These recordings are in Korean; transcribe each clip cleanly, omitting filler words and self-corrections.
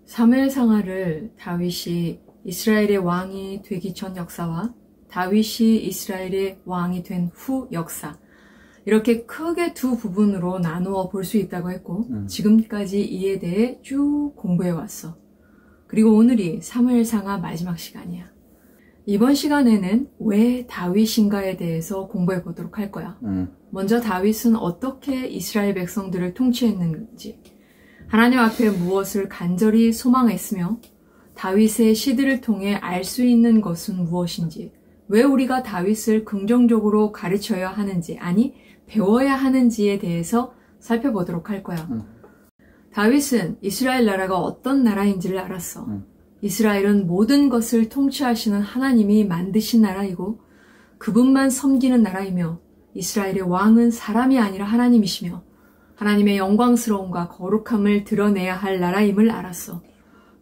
사무엘상하를 다윗이 이스라엘의 왕이 되기 전 역사와 다윗이 이스라엘의 왕이 된 후 역사, 이렇게 크게 두 부분으로 나누어 볼 수 있다고 했고, 지금까지 이에 대해 쭉 공부해 왔어. 그리고 오늘이 사무엘상하 마지막 시간이야. 이번 시간에는 왜 다윗인가에 대해서 공부해 보도록 할 거야. 먼저 다윗은 어떻게 이스라엘 백성들을 통치했는지, 하나님 앞에 무엇을 간절히 소망했으며 다윗의 시들을 통해 알 수 있는 것은 무엇인지, 왜 우리가 다윗을 긍정적으로 가르쳐야 하는지, 아니 배워야 하는지에 대해서 살펴보도록 할 거야. 다윗은 이스라엘 나라가 어떤 나라인지를 알았어. 이스라엘은 모든 것을 통치하시는 하나님이 만드신 나라이고 그분만 섬기는 나라이며, 이스라엘의 왕은 사람이 아니라 하나님이시며 하나님의 영광스러움과 거룩함을 드러내야 할 나라임을 알았어.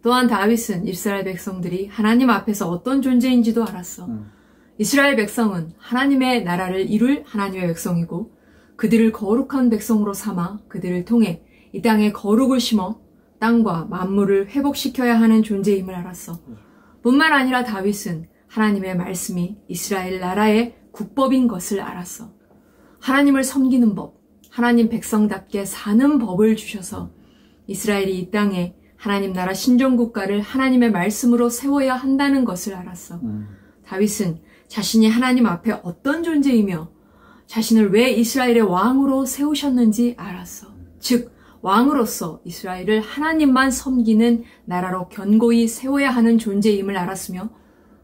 또한 다윗은 이스라엘 백성들이 하나님 앞에서 어떤 존재인지도 알았어. 이스라엘 백성은 하나님의 나라를 이룰 하나님의 백성이고 그들을 거룩한 백성으로 삼아 그들을 통해 이 땅에 거룩을 심어 땅과 만물을 회복시켜야 하는 존재임을 알았어. 뿐만 아니라 다윗은 하나님의 말씀이 이스라엘 나라의 국법인 것을 알았어. 하나님을 섬기는 법, 하나님 백성답게 사는 법을 주셔서 이스라엘이 이 땅에 하나님 나라 신정국가를 하나님의 말씀으로 세워야 한다는 것을 알았어. 다윗은 자신이 하나님 앞에 어떤 존재이며 자신을 왜 이스라엘의 왕으로 세우셨는지 알았어. 즉 왕으로서 이스라엘을 하나님만 섬기는 나라로 견고히 세워야 하는 존재임을 알았으며,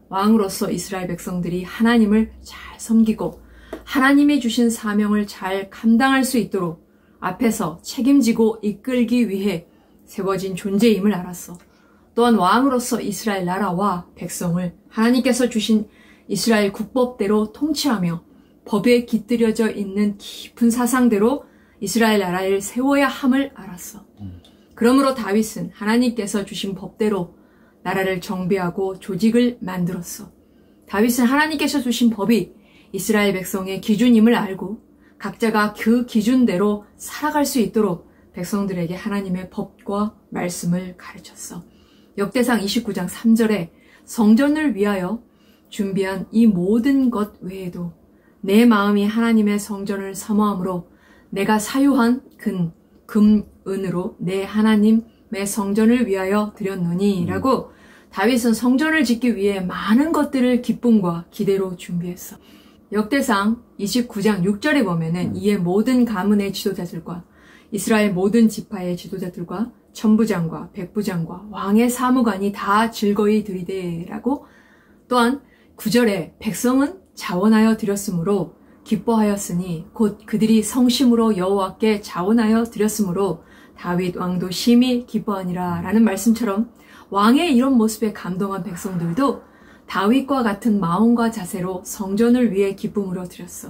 왕으로서 이스라엘 백성들이 하나님을 잘 섬기고 하나님이 주신 사명을 잘 감당할 수 있도록 앞에서 책임지고 이끌기 위해 세워진 존재임을 알았어. 또한 왕으로서 이스라엘 나라와 백성을 하나님께서 주신 이스라엘 국법대로 통치하며 법에 깃들여져 있는 깊은 사상대로 이스라엘 나라를 세워야 함을 알았어. 그러므로 다윗은 하나님께서 주신 법대로 나라를 정비하고 조직을 만들었어. 다윗은 하나님께서 주신 법이 이스라엘 백성의 기준임을 알고 각자가 그 기준대로 살아갈 수 있도록 백성들에게 하나님의 법과 말씀을 가르쳤어. 역대상 29장 3절에 성전을 위하여 준비한 이 모든 것 외에도 내 마음이 하나님의 성전을 사모함으로 내가 사유한 금, 은으로 내 하나님의 성전을 위하여 드렸노니 라고 다윗은 성전을 짓기 위해 많은 것들을 기쁨과 기대로 준비했어. 역대상 29장 6절에 보면은 이에 모든 가문의 지도자들과 이스라엘 모든 지파의 지도자들과 천부장과 백부장과 왕의 사무관이 다 즐거이 드리되라고, 또한 9절에 백성은 자원하여 드렸으므로 기뻐하였으니 곧 그들이 성심으로 여호와께 자원하여 드렸으므로 다윗 왕도 심히 기뻐하니라 라는 말씀처럼 왕의 이런 모습에 감동한 백성들도 다윗과 같은 마음과 자세로 성전을 위해 기쁨으로 드렸어.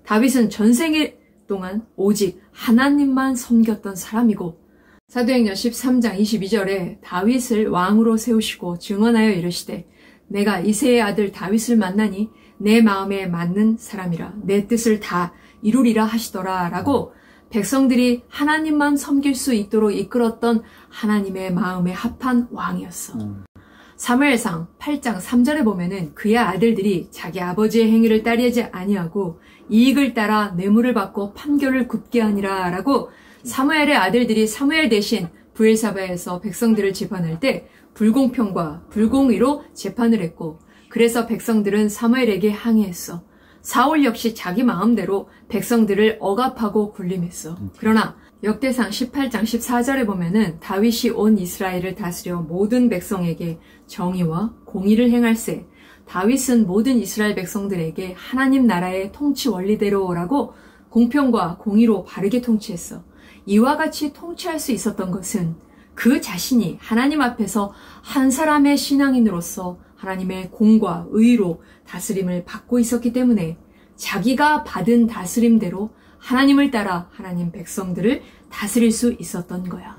다윗은 전생일 동안 오직 하나님만 섬겼던 사람이고, 사도행전 13장 22절에 다윗을 왕으로 세우시고 증언하여 이르시되 내가 이새의 아들 다윗을 만나니 내 마음에 맞는 사람이라 내 뜻을 다 이루리라 하시더라 라고 백성들이 하나님만 섬길 수 있도록 이끌었던 하나님의 마음에 합한 왕이었어. 사무엘상 8장 3절에 보면은 그의 아들들이 자기 아버지의 행위를 따르지 아니하고 이익을 따라 뇌물을 받고 판결을 굽게 하니라 라고, 사무엘의 아들들이 사무엘 대신 브엘사바에서 백성들을 재판할 때 불공평과 불공의로 재판을 했고, 그래서 백성들은 사무엘에게 항의했어. 사울 역시 자기 마음대로 백성들을 억압하고 군림했어. 그러나 역대상 18장 14절에 보면은 다윗이 온 이스라엘을 다스려 모든 백성에게 정의와 공의를 행할세 다윗은 모든 이스라엘 백성들에게 하나님 나라의 통치 원리대로라고 공평과 공의로 바르게 통치했어. 이와 같이 통치할 수 있었던 것은 그 자신이 하나님 앞에서 한 사람의 신앙인으로서 하나님의 공과 의로 다스림을 받고 있었기 때문에 자기가 받은 다스림대로 하나님을 따라 하나님 백성들을 다스릴 수 있었던 거야.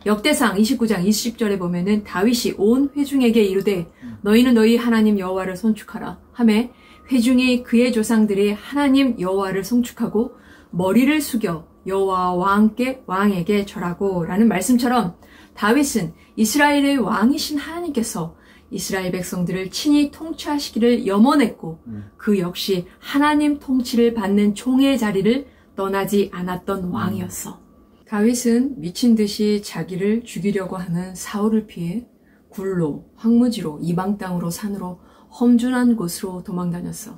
역대상 29장 20절에 보면은 다윗이 온 회중에게 이르되 너희는 너희 하나님 여호와를 송축하라 하매 회중이 그의 조상들이 하나님 여호와를 송축하고 머리를 숙여 여호와와 왕에게 절하고 라는 말씀처럼 다윗은 이스라엘의 왕이신 하나님께서 이스라엘 백성들을 친히 통치하시기를 염원했고 그 역시 하나님 통치를 받는 종의 자리를 떠나지 않았던 왕이었어. 다윗은 미친 듯이 자기를 죽이려고 하는 사울을 피해 굴로, 황무지로, 이방 땅으로, 산으로, 험준한 곳으로 도망다녔어.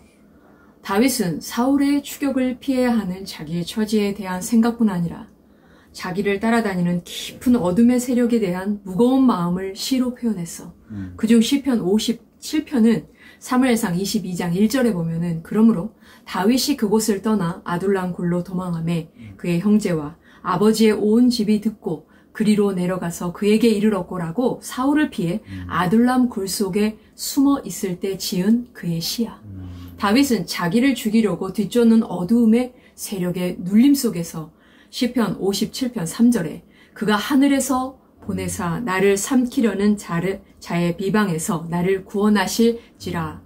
다윗은 사울의 추격을 피해야 하는 자기의 처지에 대한 생각뿐 아니라 자기를 따라다니는 깊은 어둠의 세력에 대한 무거운 마음을 시로 표현했어. 그중 시편 57편은 사무엘상 22장 1절에 보면은 그러므로 다윗이 그곳을 떠나 아둘람 굴로 도망하매 그의 형제와 아버지의 온 집이 듣고 그리로 내려가서 그에게 이르렀고라고 사울을 피해 아둘람 굴 속에 숨어 있을 때 지은 그의 시야. 다윗은 자기를 죽이려고 뒤쫓는 어두움의 세력의 눌림 속에서 시편 57편 3절에 그가 하늘에서 보내사 나를 삼키려는 자의 비방에서 나를 구원하실지라.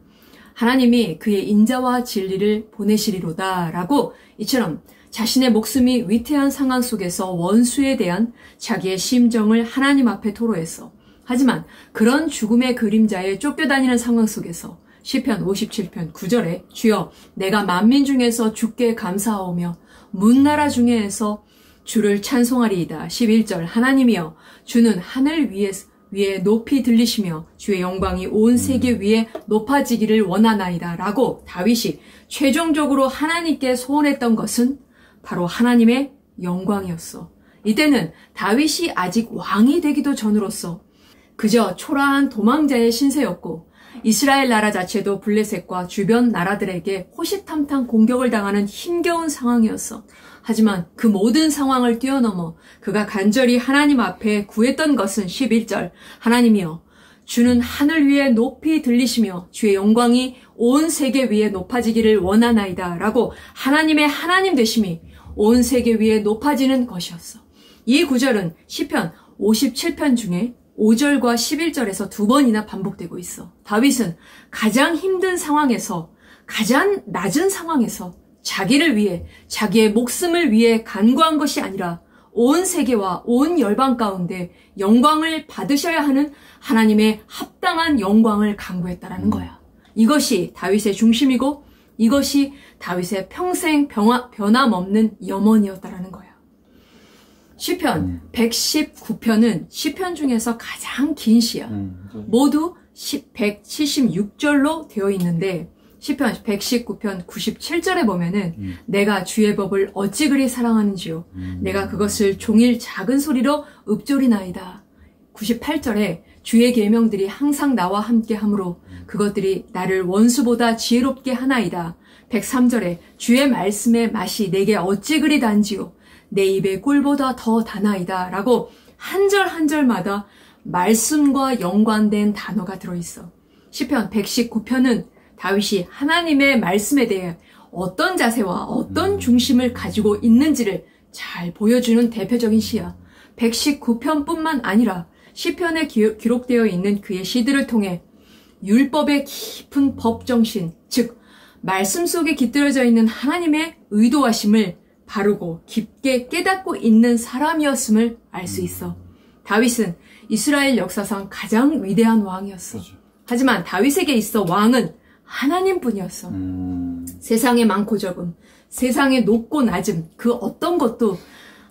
하나님이 그의 인자와 진리를 보내시리로다 라고 이처럼 자신의 목숨이 위태한 상황 속에서 원수에 대한 자기의 심정을 하나님 앞에 토로했어. 하지만 그런 죽음의 그림자에 쫓겨다니는 상황 속에서 시편 57편 9절에 주여 내가 만민 중에서 주께 감사하오며 문나라 중에서 주를 찬송하리이다. 11절 하나님이여 주는 하늘 위에 높이 들리시며 주의 영광이 온 세계 위에 높아지기를 원하나이다 라고 다윗이 최종적으로 하나님께 소원했던 것은 바로 하나님의 영광이었어. 이때는 다윗이 아직 왕이 되기도 전으로서 그저 초라한 도망자의 신세였고 이스라엘 나라 자체도 블레셋과 주변 나라들에게 호시탐탐 공격을 당하는 힘겨운 상황이었어. 하지만 그 모든 상황을 뛰어넘어 그가 간절히 하나님 앞에 구했던 것은 11절 하나님이여 주는 하늘 위에 높이 들리시며 주의 영광이 온 세계 위에 높아지기를 원하나이다 라고 하나님의 하나님 되심이 온 세계 위에 높아지는 것이었어. 이 구절은 시편 57편 중에 5절과 11절에서 두 번이나 반복되고 있어. 다윗은 가장 힘든 상황에서 가장 낮은 상황에서 자기를 위해 자기의 목숨을 위해 간구한 것이 아니라 온 세계와 온 열방 가운데 영광을 받으셔야 하는 하나님의 합당한 영광을 간구했다라는 거야. 이것이 다윗의 중심이고 이것이 다윗의 평생 변함없는 염원이었다라는 거야. 시편 119편은 시편 중에서 가장 긴 시야. 모두 176절로 되어 있는데 시편 119편 97절에 보면은 내가 주의 법을 어찌 그리 사랑하는지요. 내가 그것을 종일 작은 소리로 읊조리나이다. 98절에 주의 계명들이 항상 나와 함께 하므로 그것들이 나를 원수보다 지혜롭게 하나이다. 103절에 주의 말씀의 맛이 내게 어찌 그리 단지요. 내 입의 꿀보다 더 다나이다 라고 한 절 한 절마다 말씀과 연관된 단어가 들어있어. 시편 119편은 다윗이 하나님의 말씀에 대해 어떤 자세와 어떤 중심을 가지고 있는지를 잘 보여주는 대표적인 시야. 119편뿐만 아니라 시편에 기록되어 있는 그의 시들을 통해 율법의 깊은 법정신, 즉 말씀 속에 깃들어져 있는 하나님의 의도하심을 바르고 깊게 깨닫고 있는 사람이었음을 알 수 있어. 다윗은 이스라엘 역사상 가장 위대한 왕이었어. 하지만 다윗에게 있어 왕은 하나님뿐이었어. 세상의 많고 적음, 세상의 높고 낮음, 그 어떤 것도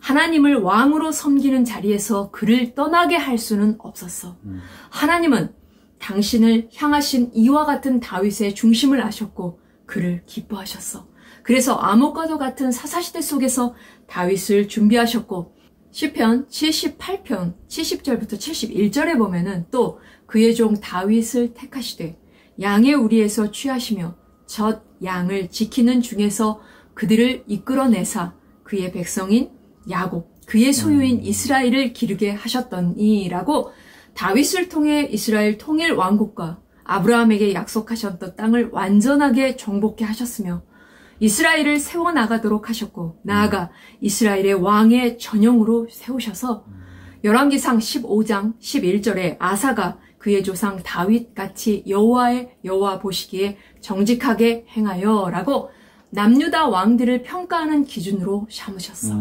하나님을 왕으로 섬기는 자리에서 그를 떠나게 할 수는 없었어. 하나님은 당신을 향하신 이와 같은 다윗의 중심을 아셨고 그를 기뻐하셨어. 그래서 암흑과도 같은 사사시대 속에서 다윗을 준비하셨고 시편 78편 70절부터 71절에 보면은 또 그의 종 다윗을 택하시되 양의 우리에서 취하시며 젖 양을 지키는 중에서 그들을 이끌어내사 그의 백성인 야곱 그의 소유인 이스라엘을 기르게 하셨더니라고 다윗을 통해 이스라엘 통일 왕국과 아브라함에게 약속하셨던 땅을 완전하게 정복케 하셨으며 이스라엘을 세워나가도록 하셨고 나아가 이스라엘의 왕의 전형으로 세우셔서 열왕기상 15장 11절에 아사가 그의 조상 다윗같이 여호와 보시기에 정직하게 행하여 라고 남유다 왕들을 평가하는 기준으로 삼으셨어.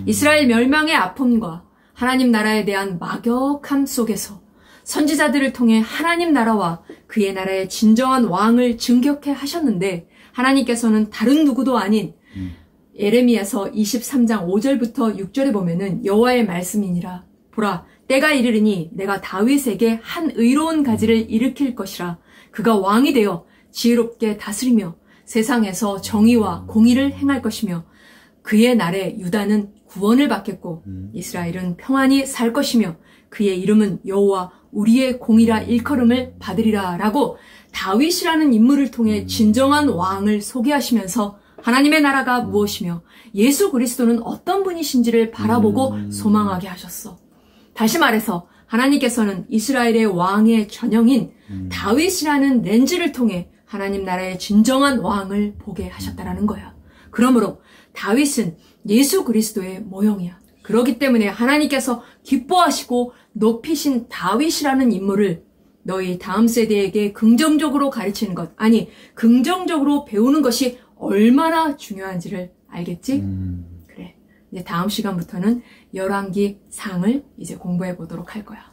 이스라엘 멸망의 아픔과 하나님 나라에 대한 막역함 속에서 선지자들을 통해 하나님 나라와 그의 나라의 진정한 왕을 증격해 하셨는데 하나님께서는 다른 누구도 아닌 예레미야서 23장 5절부터 6절에 보면은 여호와의 말씀이니라. 보라, 때가 이르르니 내가 다윗에게 한 의로운 가지를 일으킬 것이라. 그가 왕이 되어 지혜롭게 다스리며 세상에서 정의와 공의를 행할 것이며 그의 날에 유다는 구원을 받겠고 이스라엘은 평안히 살 것이며 그의 이름은 여호와 우리의 공이라 일컬음을 받으리라 라고 다윗이라는 인물을 통해 진정한 왕을 소개하시면서 하나님의 나라가 무엇이며 예수 그리스도는 어떤 분이신지를 바라보고 소망하게 하셨어. 다시 말해서 하나님께서는 이스라엘의 왕의 전형인 다윗이라는 렌즈를 통해 하나님 나라의 진정한 왕을 보게 하셨다라는 거야. 그러므로 다윗은 예수 그리스도의 모형이야. 그렇기 때문에 하나님께서 기뻐하시고 높이신 다윗이라는 인물을 너희 다음 세대에게 긍정적으로 가르치는 것, 아니 긍정적으로 배우는 것이 얼마나 중요한지를 알겠지? 그래. 이제 다음 시간부터는 열왕기 상을 이제 공부해 보도록 할 거야.